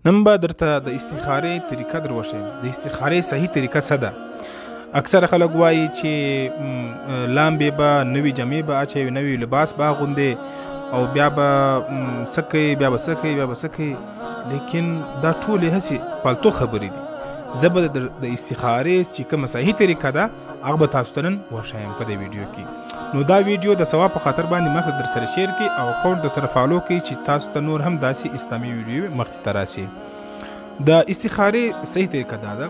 نن به درته د استخارې طریقه در وښیم. د استخارې صحیح طریقه څه ده؟ اکثره خلک وایي چې لامبې به نوي جامې به اچوي، نوي لباس به اغوندې او بیا به څه کوي، بیا به څه کوي، بیا به څه کوي. لیکن دا ټولې هسې فالتو خبرې دي. زه به د استخارې چې کومه صحیح طریقه ده هغه به تاسو ته نن وښیم په دې ویډیو کې. نو دا ویډیو د ثواب په خاطر باندې مخکې در سره شیر کړي او اکاونټ در سره فالو کړي چې تاسو ته نور هم داسې اسلامي ویډیو مخکې ته راسي. د استخارې صحیح طریقه دا ده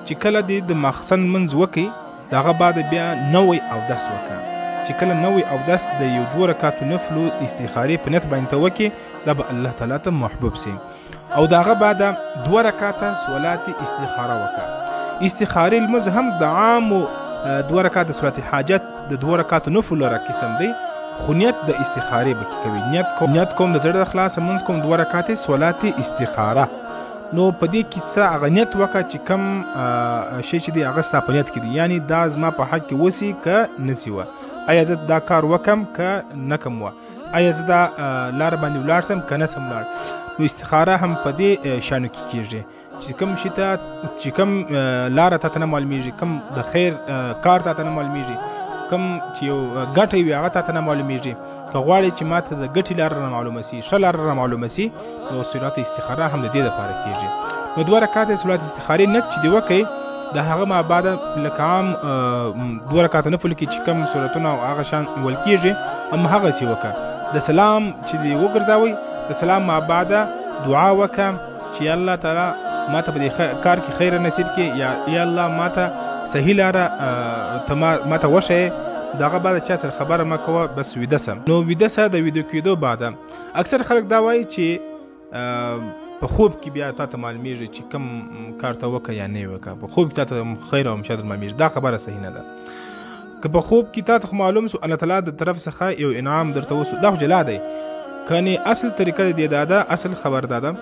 چې کله دې د ماخستن منځ وکړي د هغه بعد بیا نوی اودس وکړه. چې کله نوی اودس د یو 2 رکعاتو نفلو استخارې په نیت باندې ته وکړي دا به الله تعالی ته محبوب سي. او د هغه بعد 2 رکعاته صلات استخاره وکړه. استخارې لمونځ هم د عامو 2 رکعات صلات حاجت د 2 رکعاتو نفل را قسم دی، خو نیت د استخارې به کوي. نیت کوم د زړه د خلاص منځ کوم 2 رکعات صلات استخاره. نو په دې کې څه هغه نیت وکړه چې کم شی چې دی هغه ستا په نیت کې دی، یعنی دا زما په حق کې وسی که نسی وه، آیا زه دا کار وکم که نه کم وه، آیا زه دا لار باندې ولاړ سم که نه سم ولاړ. نو استخاره هم په دې شانو کې کېږي چې کوم شي ته چې کوم لاره تا ته نه معلومیږي، کوم د خیر کار تا ته نه معلومیږي، کوم چې یو ګټه وي هغه تا ته نه معلومیږي. که غواړې چې ما ته د ګټې لاره را معلومه سي، ښه لاره را معلومه سي، نو صلات استخاره هم د دې دپاره کېږي. نو 2 رکعاته صلات استخارې نیت چې دې وکړئ د هغه ما بعد لکه عام 2 رکعاته نفل کې چې کوم صورتونه او هغه شان ویل کېږي همهغسې وکړه. د سلام چې دې وګرځوئ، د سلام ما بعد دعا وکړه چې یا الله تعالی ما ته په دې کار کې خیر نصیب کړي، یا الله ما ته صحیح لاره ما ته وښیې. د هغه بعد چا سره خبره مه کوه، بس ویده سه. نو ویده سه د ویده کېدو بعد اکثر خلک دا وایي چې په خوب کې بیا تا ته معلومیږي چې کوم کار ته وکړه یا نه یې وکړه، په خوب کې تا ته خیر او شر معلومیږي. دا خبره صحیح نه ده. که په خوب کې تا ته معلوم سو الله تعالی د طرف څخه یو انعام درته وسو دا خو جلا دی. کنې اصل طریقه دې دا ده، اصل خبر دا ده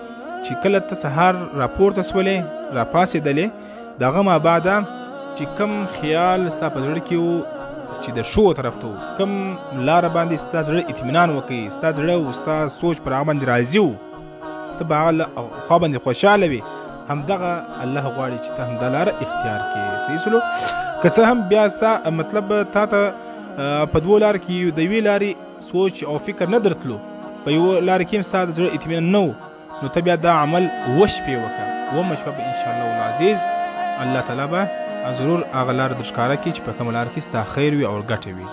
چې کله ته سهار راپورته سولې راپاڅېدلې د هغه ما بعده چې کوم خیال ستا په زړه کې و چې د شو طرف ته و، کوم لاره باندې ستا زړه اطمینان وکړي، ستا زړه او ستا سوچ پر هغه باندې راضي و، ته به هغه خوا باندې خوشحاله وي، همدغه الله غواړي چې ته همدا لاره اختیار کړې. صحیح سلو. که څه هم بیا ستا مطلب تا ته په 2 لارو کې د یوې لارې سوچ او فکر نه درتلو، په یوه لاره کې هم ستا د زړه اطمینان نه و، نو ته بیا دا عمل 2 شپې وکړه. 2 شپه به انشاءالله العزیز الله تعالی به ضرور هغه لاره در ښکاره کړي چې په کومه لاره کې ستا خیر وي او ګټه وي.